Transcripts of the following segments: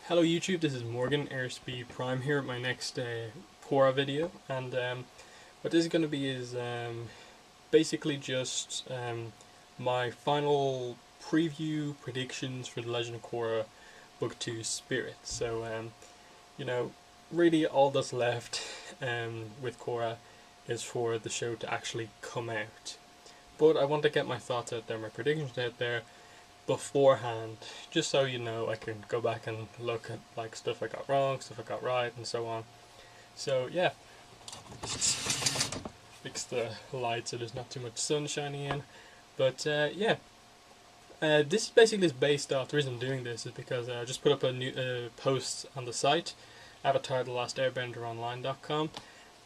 Hello YouTube, this is Morgan, Airspeed Prime here at my next Korra video, and what this is going to be is basically just my final preview predictions for the Legend of Korra Book 2 Spirit. So, you know, really all that's left with Korra is for the show to actually come out. But I want to get my thoughts out there, my predictions out there, beforehand, just so you know I can go back and look at like stuff I got wrong, stuff I got right, and so on. So yeah, just fix the light so there's not too much sun shining in. But yeah, this basically is based off. The reason I'm doing this is because I just put up a new post on the site, AvatarTheLastAirbenderOnline.com,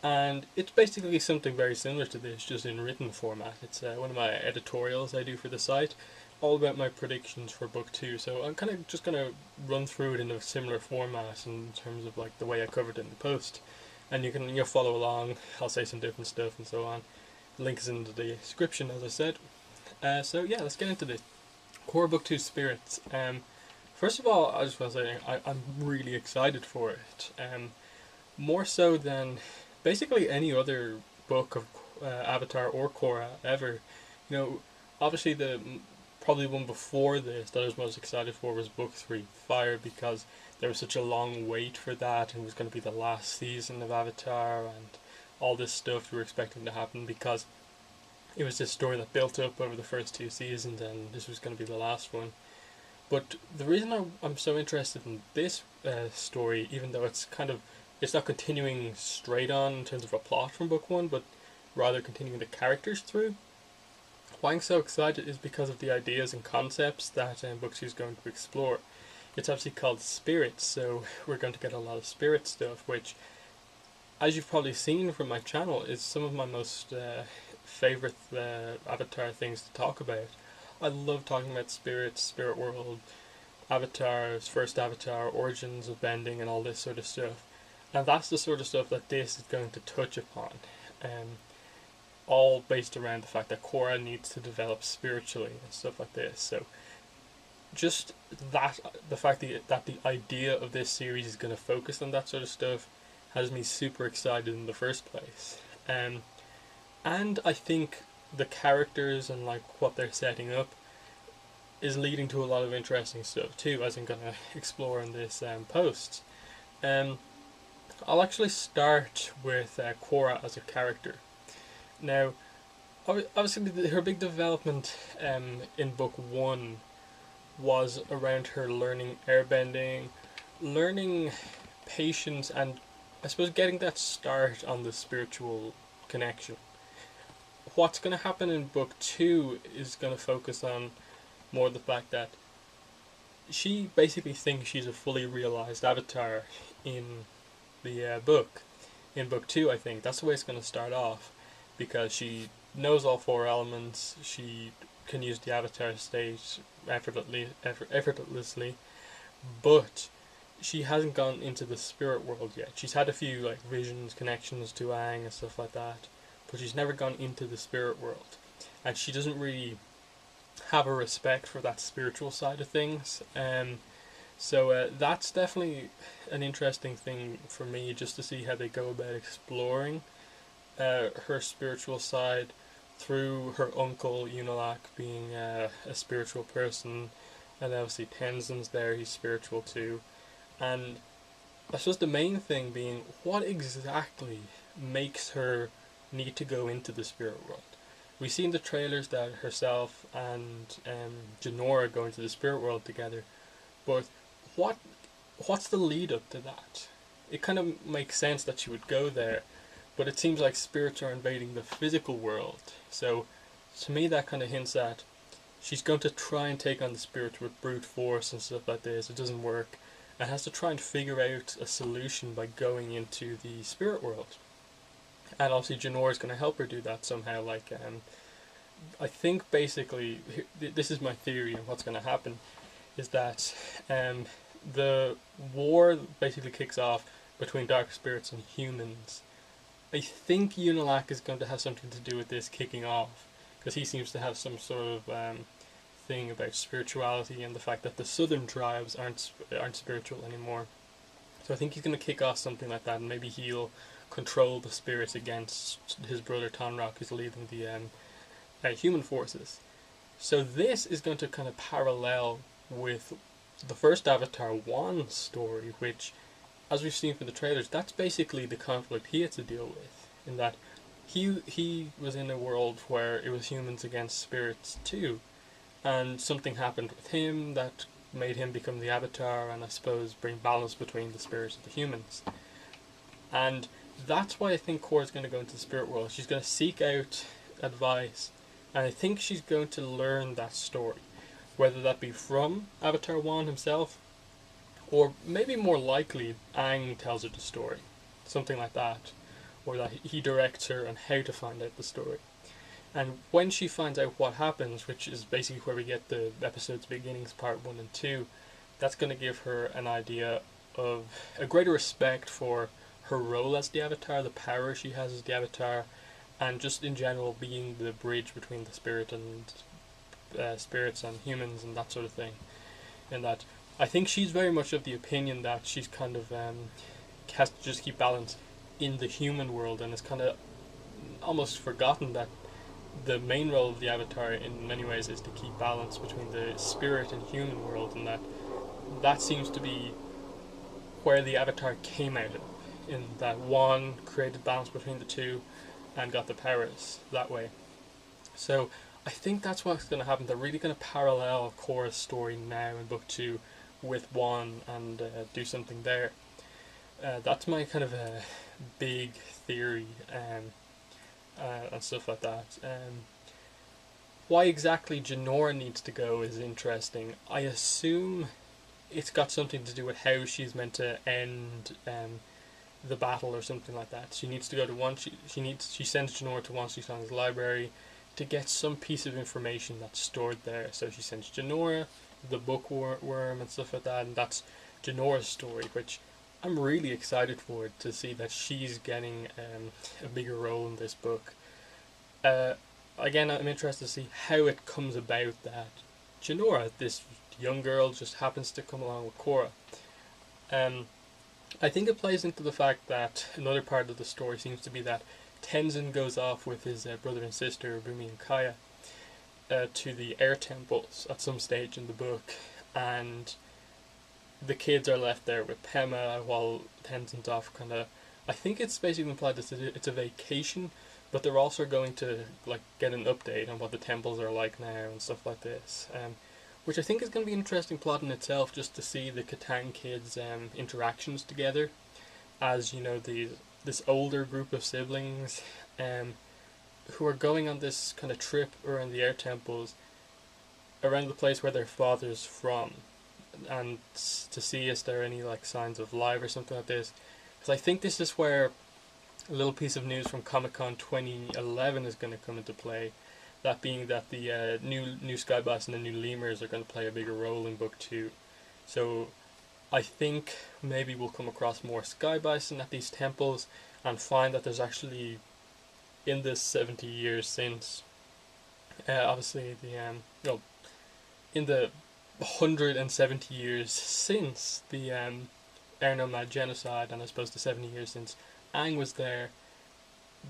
and it's basically something very similar to this, just in written format. It's one of my editorials I do for the site, all about my predictions for book 2. So I'm kind of just going to run through it in a similar format in terms of like the way I covered it in the post, and you'll follow along. I'll say some different stuff and so on. The link is in the description, as I said. So yeah, let's get into this. Korra Book 2 Spirits. First of all, I just want to say I'm really excited for it. More so than basically any other book of Avatar or Korra ever. You know, obviously the probably one before this that I was most excited for was Book 3, Fire, because there was such a long wait for that, and it was going to be the last season of Avatar, and all this stuff we were expecting to happen because it was this story that built up over the first 2 seasons, and this was going to be the last one. But the reason I'm so interested in this story, even though it's not continuing straight on in terms of a plot from book 1, but rather continuing the characters through, why I'm so excited is because of the ideas and concepts that book 2 is going to explore. It's actually called Spirits, so we're going to get a lot of spirit stuff, which, as you've probably seen from my channel, is some of my most favourite Avatar things to talk about. I love talking about spirits, spirit world, avatars, first avatar, origins of bending, and all this sort of stuff. And that's the sort of stuff that this is going to touch upon. All based around the fact that Korra needs to develop spiritually and stuff like this. So just that, the fact that the idea of this series is going to focus on that sort of stuff has me super excited in the first place. And I think the characters and like what they're setting up is leading to a lot of interesting stuff too, as I'm going to explore in this post. I'll actually start with Korra as a character. Now, obviously, her big development in book 1 was around her learning airbending, learning patience, and I suppose getting that start on the spiritual connection. What's going to happen in book 2 is going to focus on more the fact that she basically thinks she's a fully realized avatar in the book. In book 2, I think that's the way it's going to start off, because she knows all 4 elements. She can use the avatar stage effortlessly, but she hasn't gone into the spirit world yet. She's had a few like visions, connections to Aang and stuff like that, but she's never gone into the spirit world, and she doesn't really have a respect for that spiritual side of things. So that's definitely an interesting thing for me, just to see how they go about exploring her spiritual side through her uncle Unalak being a spiritual person, and obviously Tenzin's there, he's spiritual too. And I suppose the main thing being, what exactly makes her need to go into the spirit world? We see in the trailers that herself and Jinora go into the spirit world together, but what's the lead up to that? It kind of makes sense that she would go there, but it seems like spirits are invading the physical world. So to me that kind of hints at she's going to try and take on the spirits with brute force and stuff like this. It doesn't work, and has to try and figure out a solution by going into the spirit world. And obviously Janor is going to help her do that somehow. Like I think basically, this is my theory of what's going to happen, is that the war basically kicks off between dark spirits and humans. I think Unalak is going to have something to do with this kicking off, because he seems to have some sort of thing about spirituality and the fact that the southern tribes aren't spiritual anymore. So I think he's going to kick off something like that, and maybe he'll control the spirits against his brother Tonrock, who's leading the human forces. So this is going to kind of parallel with the first Avatar 1 story, which, as we've seen from the trailers, that's basically the conflict he had to deal with, in that he was in a world where it was humans against spirits too, and something happened with him that made him become the Avatar, and I suppose bring balance between the spirits and the humans. And that's why I think Korra's going to go into the spirit world. She's going to seek out advice, and I think she's going to learn that story, whether that be from Avatar 1 himself, or maybe more likely Aang tells her the story, something like that, or that he directs her on how to find out the story. And when she finds out what happens, which is basically where we get the episode's beginnings, part 1 and 2, that's going to give her an idea of a greater respect for her role as the Avatar, the power she has as the Avatar, and just in general being the bridge between the spirit and spirits and humans and that sort of thing. And that I think she's very much of the opinion that she's kind of has to just keep balance in the human world, and is kind of almost forgotten that the main role of the Avatar in many ways is to keep balance between the spirit and human world, and that seems to be where the Avatar came out of, in that one created balance between the two and got the powers that way. So I think that's what's going to happen. They're really going to parallel Korra's story now in book 2 with 1 and do something there. That's my kind of a big theory and stuff like that. Why exactly Jinora needs to go is interesting. I assume it's got something to do with how she's meant to end the battle or something like that. She needs to go to one. She sends Jinora to Wan Xisang's library to get some piece of information that's stored there. So she sends Jinora the bookworm and stuff like that, and that's Jinora's story, which I'm really excited for, to see that she's getting a bigger role in this book. Again, I'm interested to see how it comes about that Jinora, this young girl, just happens to come along with Korra. I think it plays into the fact that another part of the story seems to be that Tenzin goes off with his brother and sister, Bumi and Kaya, to the air temples at some stage in the book, and the kids are left there with Pema while Tenzin's off kind of, I think it's basically implied that it's a vacation, but they're also going to like get an update on what the temples are like now and stuff like this, which I think is going to be an interesting plot in itself, just to see the Katang kids' interactions together, as you know, this older group of siblings who are going on this kind of trip around the air temples, around the place where their father's from, and to see is there any like signs of life or something like this. Because I think this is where a little piece of news from Comic-Con 2011 is going to come into play. That being that the new Sky Bass and the new Lemurs are going to play a bigger role in book 2. So I think maybe we'll come across more Sky Bison at these temples and find that there's actually, in this 70 years since, obviously in the 170 years since the Air Nomad genocide, and I suppose the 70 years since Aang was there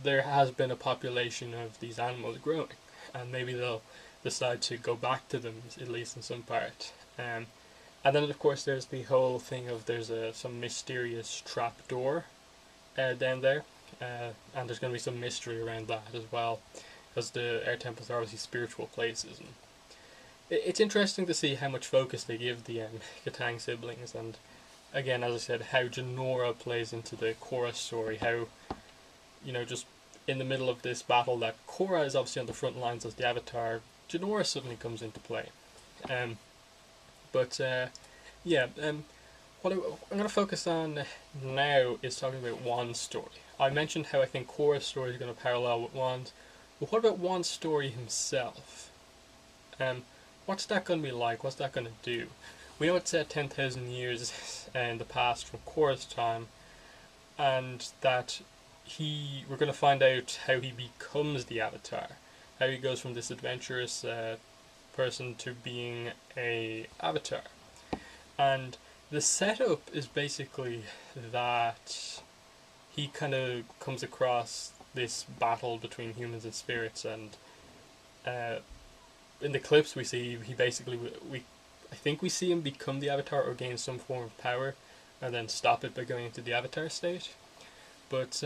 has been a population of these animals growing, and maybe they'll decide to go back to them, at least in some part. And then of course there's the whole thing of there's some mysterious trap door down there, and there's going to be some mystery around that as well, because the air temples are obviously spiritual places, and it's interesting to see how much focus they give the Katang siblings, and again, as I said, how Jinora plays into the Korra story, how, you know, just in the middle of this battle that Korra is obviously on the front lines as the Avatar, Jinora suddenly comes into play. What I'm going to focus on now is talking about Wan's story. I mentioned how I think Korra's story is going to parallel with Wan's, but what about Wan's story himself? What's that going to be like? What's that going to do? We know it's 10,000 years in the past from Korra's time, and that we're going to find out how he becomes the Avatar, how he goes from this adventurous person to being a avatar. And the setup is basically that he kind of comes across this battle between humans and spirits, and in the clips we see he basically I think we see him become the avatar or gain some form of power, and then stop it by going into the avatar state. But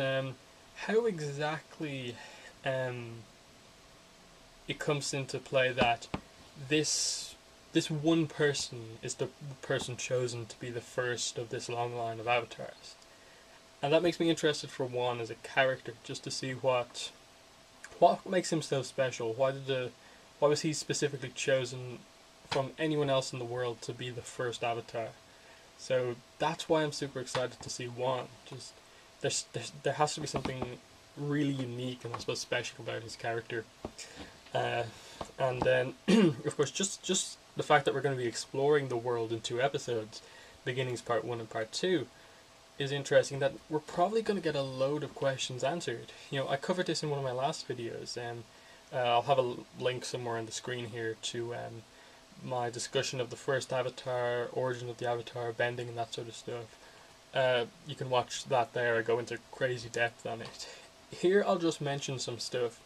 how exactly it comes into play that this one person is the person chosen to be the first of this long line of avatars, and that makes me interested for one as a character, just to see what makes him so special. Why was he specifically chosen from anyone else in the world to be the first avatar? So that's why I'm super excited to see Juan. Just there has to be something really unique and I suppose special about his character. And then, of course, just the fact that we're going to be exploring the world in 2 episodes, beginnings part 1 and part 2, is interesting. That we're probably going to get a load of questions answered. I covered this in one of my last videos, and I'll have a link somewhere on the screen here to my discussion of the first Avatar, origin of the Avatar, bending and that sort of stuff. You can watch that there. I go into crazy depth on it. Here I'll just mention some stuff.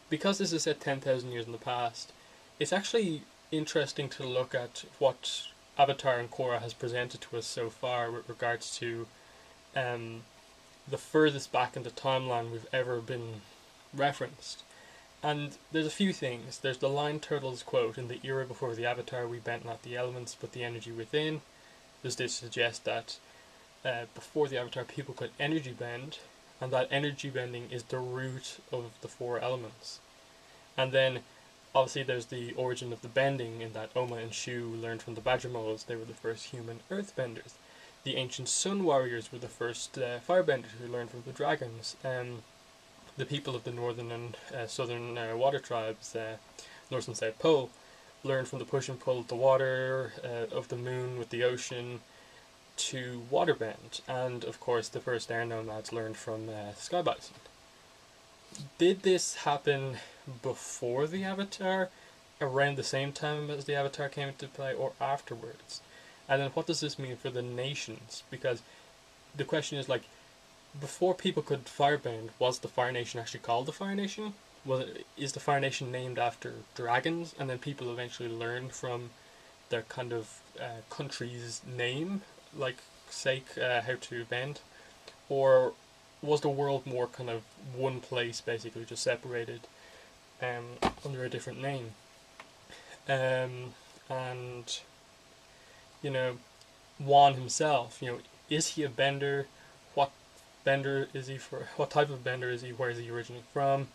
Because this is set 10,000 years in the past, it's actually interesting to look at what Avatar and Korra has presented to us so far with regards to the furthest back in the timeline we've ever been referenced. And there's a few things. There's the Line Turtles quote, "In the era before the Avatar, we bent not the elements, but the energy within." Does this suggest that before the Avatar, people could energy bend, and that energy bending is the root of the 4 elements? And then, obviously, there's the origin of the bending, in that Oma and Shu learned from the Badger Moles. They were the first human earthbenders. The ancient Sun Warriors were the first firebenders who learned from the dragons. The people of the northern and southern water tribes, North and South Pole, learned from the push and pull of the water, of the moon with the ocean, to waterbend. And, of course, the first air nomads learned from sky bison. Did this happen before the Avatar, around the same time as the Avatar came into play, or afterwards? And then what does this mean for the nations? Because the question is, before people could firebend, was the Fire Nation actually called the Fire Nation? Is the Fire Nation named after dragons, and then people eventually learned from their kind of country's name, how to bend? Or was the world more kind of one place, basically just separated under a different name? And Juan himself, is he a bender? What bender is he for? What type of bender is he? Where is he originally from?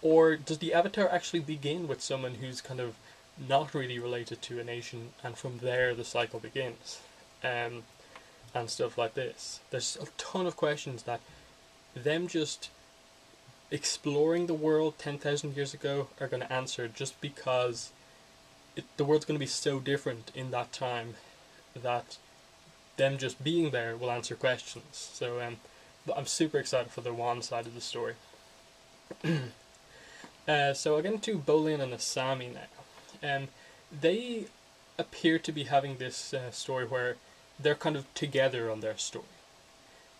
Or does the Avatar actually begin with someone who's kind of not really related to a nation, and from there the cycle begins? And stuff like this. There's a ton of questions that them just exploring the world 10,000 years ago are going to answer, just because the world's going to be so different in that time that them just being there will answer questions. So I'm super excited for the Juan side of the story. So I'll get into Bolin and Asami now. They appear to be having this story where they're kind of together on their story.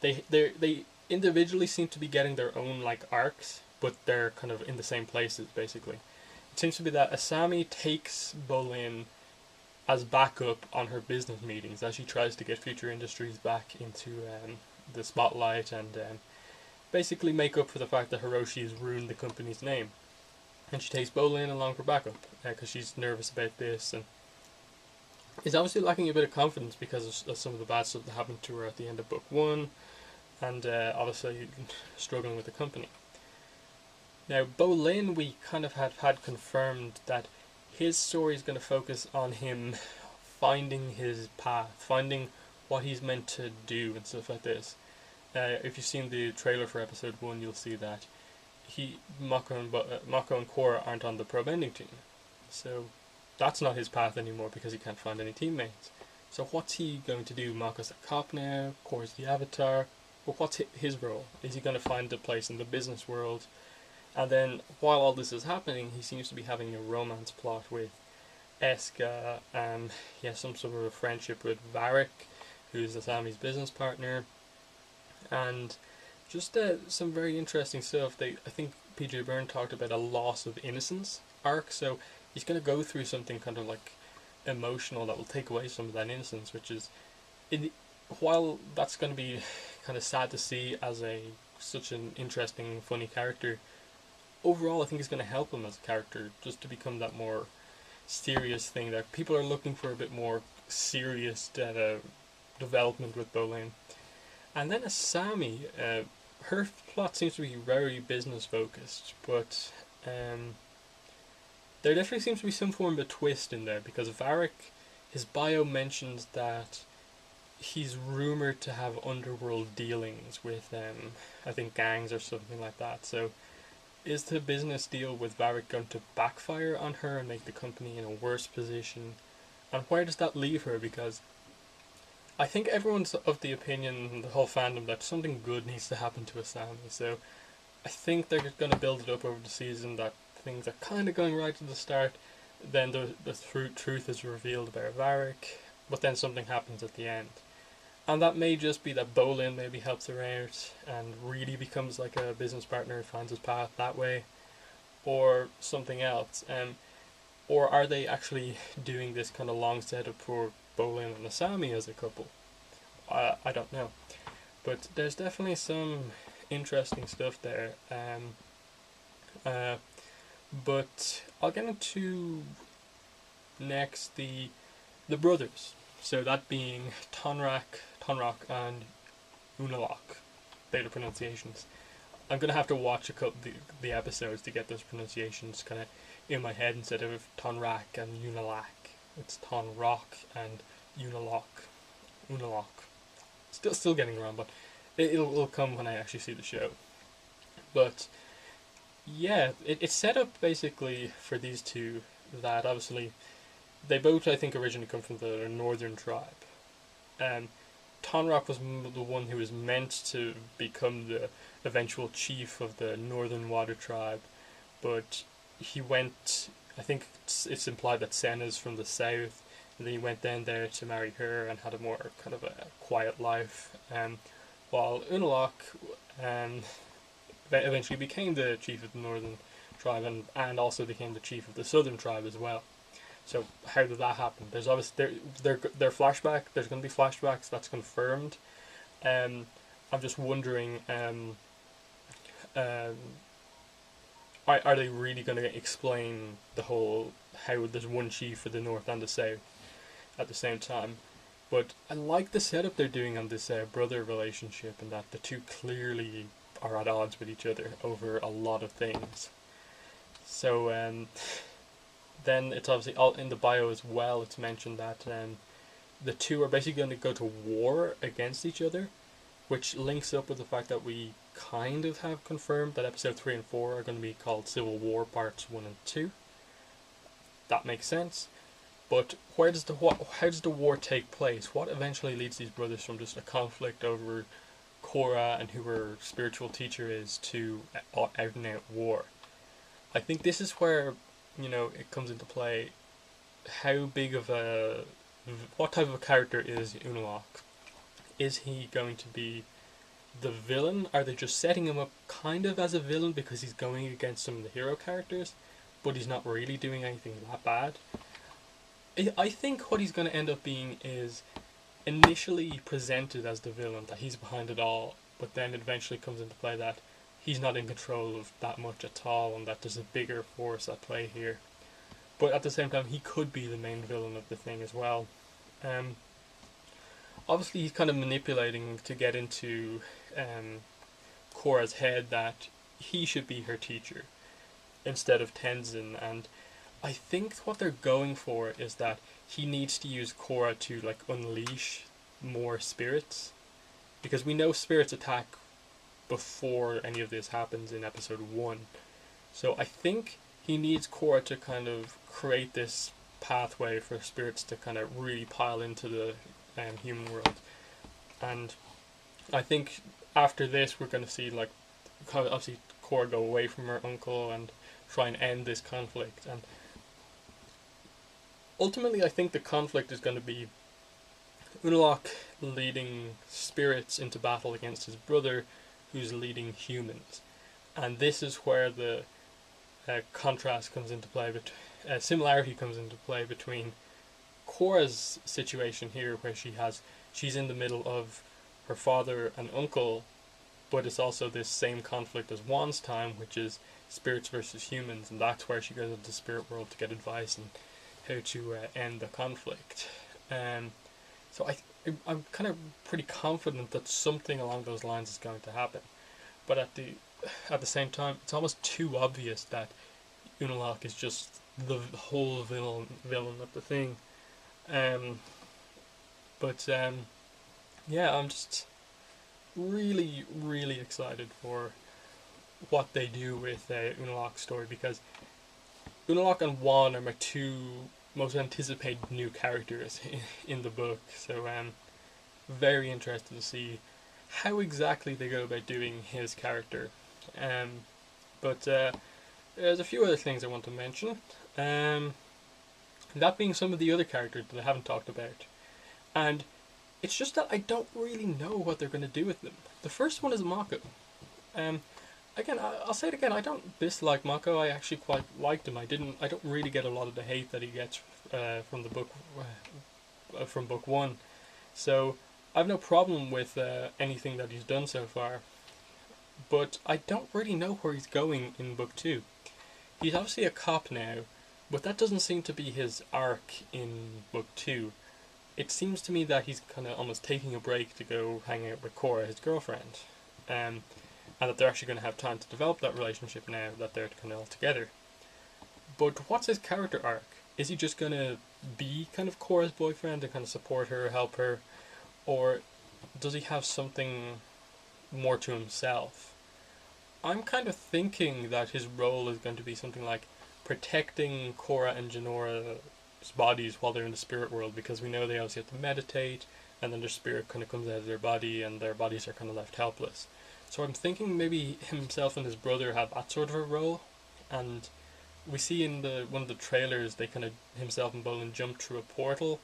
They individually seem to be getting their own arcs, but they're kind of in the same places, basically. It seems to be that Asami takes Bolin as backup on her business meetings as she tries to get Future Industries back into the spotlight, and basically make up for the fact that Hiroshi has ruined the company's name. And she takes Bolin along for backup because she's nervous about this, and is obviously lacking a bit of confidence because of some of the bad stuff that happened to her at the end of book 1, and obviously struggling with the company. Now, Bolin, we kind of have had confirmed that his story is going to focus on him finding his path, finding what he's meant to do and stuff like this. If you've seen the trailer for episode 1, you'll see that Mako and Korra aren't on the pro bending team. So that's not his path anymore because he can't find any teammates. So what's he going to do? Mako's a cop now, Korra's the Avatar. Well, what's his role? Is he going to find a place in the business world? And then while all this is happening, he seems to be having a romance plot with Eska. He has some sort of a friendship with Varric, who's Asami's business partner, and just some very interesting stuff. I think PJ Byrne talked about a loss of innocence arc, so he's going to go through something kind of like emotional that will take away some of that innocence, which is, while that's going to be kind of sad to see as such an interesting, funny character, overall I think it's going to help him as a character just to become that more serious thing that people are looking for, a bit more serious development with Bolin. And then Asami, her plot seems to be very business focused, but there definitely seems to be some form of a twist in there, because Varric, his bio mentions that he's rumored to have underworld dealings with, I think, gangs or something like that. So is the business deal with Varric going to backfire on her and make the company in a worse position? And where does that leave her? Because I think everyone's of the opinion, the whole fandom, that something good needs to happen to Asami. So I think they're going to build it up over the season that things are kind of going right at the start. Then the truth is revealed about Varric, but then something happens at the end. And that may just be that Bolin maybe helps her out and really becomes like a business partner and finds his path that way, or something else. Or are they actually doing this kind of long setup for Bolin and Asami as a couple? I don't know. But there's definitely some interesting stuff there. But I'll get into next the brothers. So that being Tonrak, and Unalak, beta pronunciations. I'm gonna have to watch a couple the episodes to get those pronunciations kind of in my head instead of Tonrak and Unalak. It's Tonrock and Unalak. Still getting around, but it'll come when I actually see the show. But yeah, it's set up basically for these two that obviously they both, I think, originally come from the northern tribe. Tonrak was the one who was meant to become the eventual chief of the Northern Water Tribe, but he went. I think it's implied that Senna's from the south, and then he went down there to marry her and had a more kind of a quiet life. While Unalak eventually became the chief of the Northern Tribe and also became the chief of the Southern Tribe as well. So how did that happen? There's obviously their flashback. There's going to be flashbacks. That's confirmed. I'm just wondering, are they really going to explain the whole how there's one chief for the north and the south at the same time? But I like the setup they're doing on this brother relationship, and that the two clearly are at odds with each other over a lot of things. So then it's obviously all in the bio as well. It's mentioned that the two are basically going to go to war against each other, which links up with the fact that we kind of have confirmed that episode 3 and 4 are going to be called Civil War Parts 1 and 2. That makes sense. But how does the war take place? What eventually leads these brothers from just a conflict over Korra and who her spiritual teacher is to out and out war? I think this is where, it comes into play. How big of what type of a character is Unalak? Is he going to be the villain? Are they just setting him up kind of as a villain because he's going against some of the hero characters, but he's not really doing anything that bad? I think what he's going to end up being is initially presented as the villain, that he's behind it all, but then it eventually comes into play that he's not in control of that much at all, and that there's a bigger force at play here. But at the same time, he could be the main villain of the thing as well. Obviously, he's kind of manipulating to get into Korra's head that he should be her teacher instead of Tenzin, and I think what they're going for is that he needs to use Korra to unleash more spirits, because we know spirits attack before any of this happens in episode 1. So I think he needs Korra to kind of create this pathway for spirits to kind of really pile into the human world. And I think after this we're going to see obviously Korra go away from her uncle and try and end this conflict. And ultimately, I think the conflict is going to be Unalaq leading spirits into battle against his brother, who's leading humans. And this is where the contrast comes into play, but similarity comes into play between Korra's situation here, where she's in the middle of her father and uncle, but it's also this same conflict as Wan's time, which is spirits versus humans, and that's where she goes into the spirit world to get advice on how to end the conflict. So I'm kind of pretty confident that something along those lines is going to happen, but at the same time, it's almost too obvious that Unalaq is just the whole villain of the thing. But yeah, I'm just really, really excited for what they do with Unalaq's story, because Unalaq and Wan are my two most anticipated new characters in the book. So very interested to see how exactly they go about doing his character. But there's a few other things I want to mention. That being some of the other characters that I haven't talked about. And it's just that I don't really know what they're going to do with them. The first one is Mako. Again, I'll say it again. I don't dislike Mako. I actually quite liked him. I don't really get a lot of the hate that he gets from the book, from book one. So I've no problem with anything that he's done so far. But I don't really know where he's going in book two. He's obviously a cop now, but that doesn't seem to be his arc in book two. It seems to me that he's kind of almost taking a break to go hang out with Korra, his girlfriend. And that they're actually going to have time to develop that relationship now that they're kind of all together. But what's his character arc? Is he just going to be kind of Korra's boyfriend and kind of support her, help her? Or does he have something more to himself? I'm kind of thinking that his role is going to be something like protecting Korra and Janora's bodies while they're in the spirit world, because we know they obviously have to meditate, and then their spirit kind of comes out of their body, and their bodies are kind of left helpless. So I'm thinking maybe himself and his brother have that sort of a role, and we see in one of the trailers they kind of himself and Bolin jump through a portal,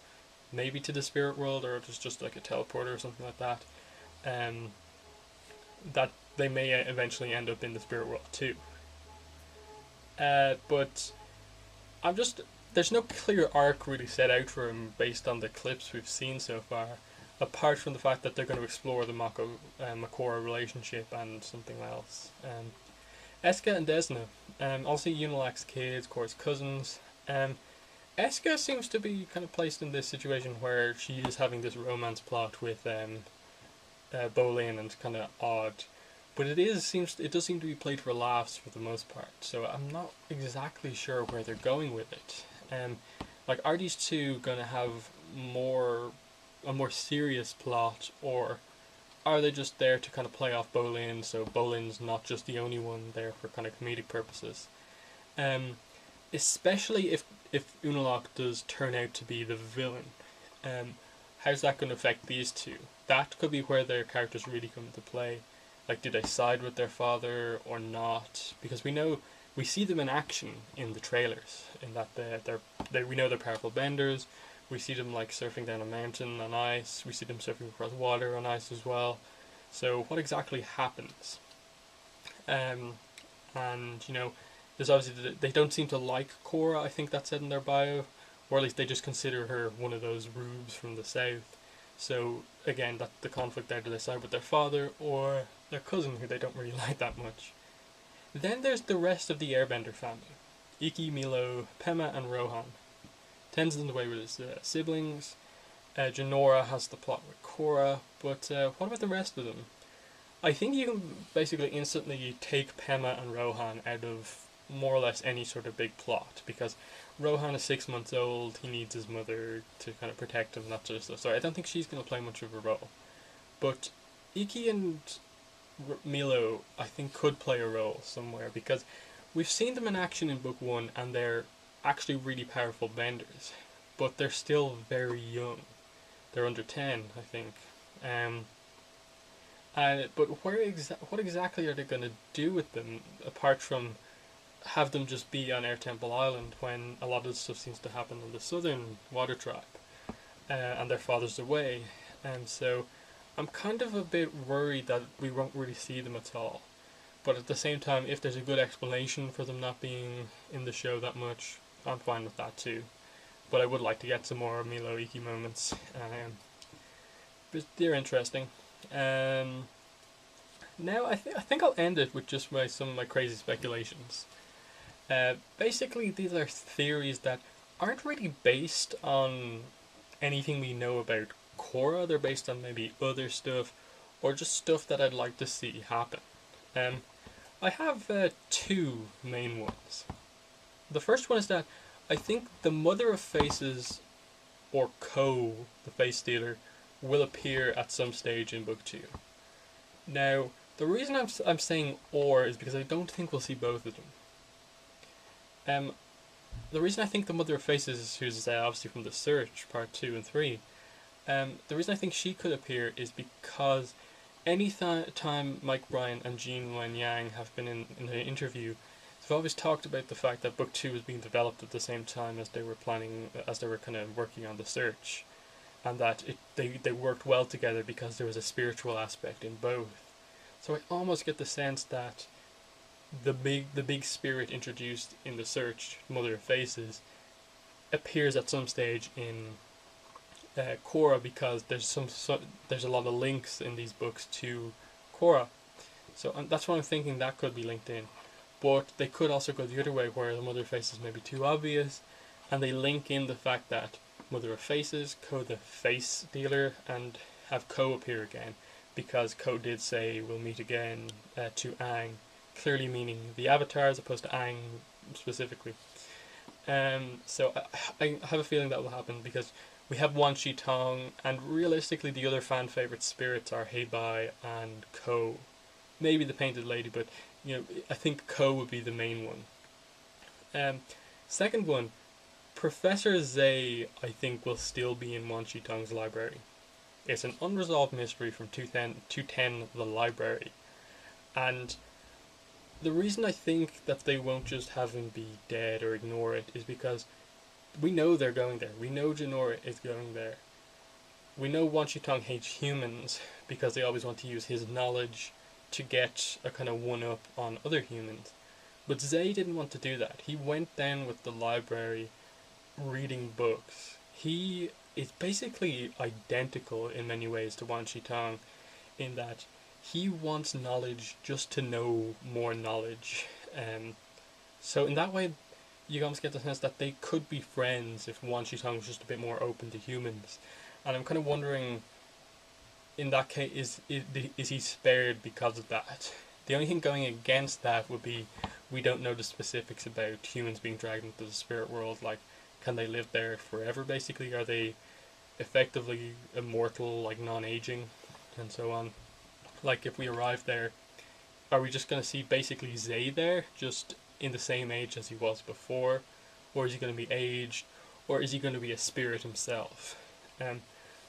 maybe to the spirit world, or it's just like a teleporter or something like that. That they may eventually end up in the spirit world too. But there's no clear arc really set out for him based on the clips we've seen so far, apart from the fact that they're going to explore the Makora relationship and something else. Eska and Desna, also Unalaq's kids, Korra's cousins. Eska seems to be kind of placed in this situation where she is having this romance plot with Bolin, and it's kind of odd. But it does seem to be played for laughs for the most part, so I'm not exactly sure where they're going with it. Are these two going to have a more serious plot, or are they just there to kind of play off Bolin, so Bolin's not just the only one there for kind of comedic purposes? Especially if Unalaq does turn out to be the villain. How's that going to affect these two? That could be where their characters really come into play. Like, do they side with their father or not? Because we see them in action in the trailers, in that we know they're powerful benders. We see them like surfing down a mountain on ice. We see them surfing across water on ice as well. So what exactly happens? And there's obviously they don't seem to like Korra. I think that's said in their bio, or at least they just consider her one of those rubes from the south. So again, that the conflict there, do they side with their father or their cousin, who they don't really like that much? Then there's the rest of the Airbender family: Ikki, Milo, Pema, and Rohan. Tenzin's away with his siblings. Janora has the plot with Korra, but what about the rest of them? I think you can basically instantly take Pema and Rohan out of more or less any sort of big plot, because Rohan is 6 months old, he needs his mother to kind of protect him, that sort of stuff, so I don't think she's going to play much of a role. But Ikki and Milo, I think, could play a role somewhere, because we've seen them in action in book one, and they're actually really powerful benders, but they're still very young. They're under 10, I think. But what exactly are they going to do with them apart from have them just be on Air Temple Island when a lot of the stuff seems to happen on the southern water tribe, and their father's away, and so I'm kind of a bit worried that we won't really see them at all. But at the same time, if there's a good explanation for them not being in the show that much, I'm fine with that too. But I would like to get some more Milo Iki moments. But they're interesting. Um, Now I think I'll end it with just some of my crazy speculations. Basically, these are theories that aren't really based on anything we know about Korra. They're based on maybe other stuff, or just stuff that I'd like to see happen. Um, I have two main ones. The first one is that I think the Mother of Faces, or Ko, the Face Stealer, will appear at some stage in Book 2. Now, the reason I'm saying or is because I don't think we'll see both of them. The reason I think the Mother of Faces, who's obviously from The Search, part 2 and 3, the reason I think she could appear is because any time Mike Bryan and Jean Wen Yang have been in an interview, they've always talked about the fact that Book 2 was being developed at the same time as they were kind of working on The Search, and that they worked well together because there was a spiritual aspect in both. So I almost get the sense that the big spirit introduced in The Search, Mother of Faces, appears at some stage in Korra because there's a lot of links in these books to Korra. So that's what I'm thinking, that could be linked in. But they could also go the other way where the Mother of Faces may be too obvious, and they link in the fact that Mother of Faces, Ko the Face Dealer, and have Ko appear again, because Ko did say we'll meet again to Aang, clearly meaning the Avatar as opposed to Aang specifically. So I have a feeling that will happen because we have Wan Shi Tong, and realistically the other fan favourite spirits are Hei Bai and Ko. Maybe the Painted Lady, but I think Ko would be the main one. Second one, Professor Zay, I think, will still be in Wan Shi Tong's library. It's an unresolved mystery from 210 The Library. And the reason I think that they won't just have him be dead or ignore it is because we know they're going there. We know Jinora is going there. We know Wan Shi Tong hates humans because they always want to use his knowledge to get a kind of one-up on other humans. But Zay didn't want to do that. He went down with the library reading books. He is basically identical in many ways to Wan Shi Tong in that he wants knowledge just to know more knowledge. So in that way, you almost get the sense that they could be friends if Wan Shi Tong was just a bit more open to humans. And I'm kind of wondering, in that case, is he spared because of that? The only thing going against that would be we don't know the specifics about humans being dragged into the spirit world. Like, can they live there forever, basically? Are they effectively immortal, like non-aging, and so on? Like, if we arrive there, are we just going to see basically Zay there, just in the same age as he was before? Or is he going to be aged? Or is he going to be a spirit himself?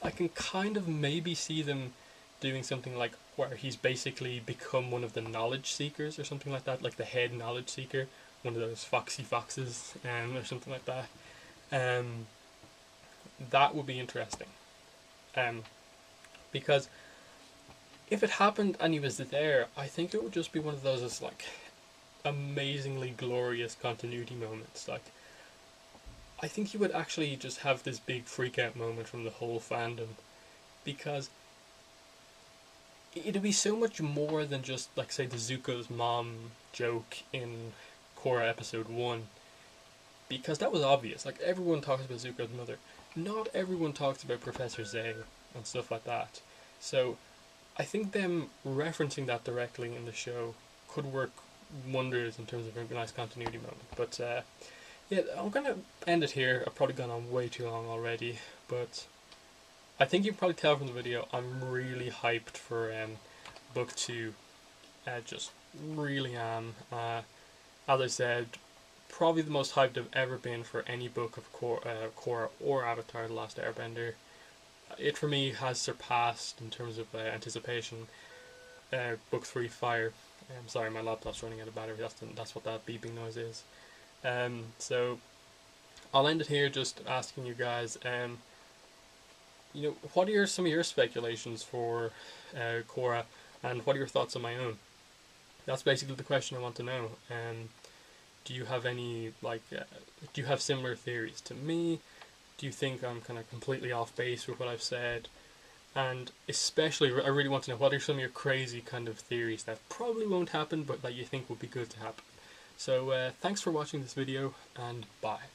I can kind of maybe see them doing something like where he's basically become one of the knowledge seekers or something like that, like the head knowledge seeker, one of those foxy foxes, or something like that. That would be interesting. Because if it happened and he was there, I think it would just be one of those like amazingly glorious continuity moments. Like, I think he would actually just have this big freak out moment from the whole fandom, because it'd be so much more than just, like, say, the Zuko's mom joke in Korra episode 1, because that was obvious. Like, everyone talks about Zuko's mother. Not everyone talks about Professor Zay and stuff like that. So I think them referencing that directly in the show could work wonders in terms of a nice continuity moment. But yeah, I'm going to end it here. I've probably gone on way too long already, but I think you can probably tell from the video I'm really hyped for Book 2. Just really am. As I said, probably the most hyped I've ever been for any book of Korra or Avatar The Last Airbender. It for me has surpassed in terms of anticipation book 3 fire. I'm sorry, my laptop's running out of battery. That's what that beeping noise is. So I'll end it here, just asking you guys, what are some of your speculations for Korra, and what are your thoughts on my own? That's basically the question I want to know. Do you have any do you have similar theories to me? Do you think I'm kind of completely off base with what I've said? And especially, I really want to know, what are some of your crazy kind of theories that probably won't happen, but that you think would be good to happen? So thanks for watching this video, and bye.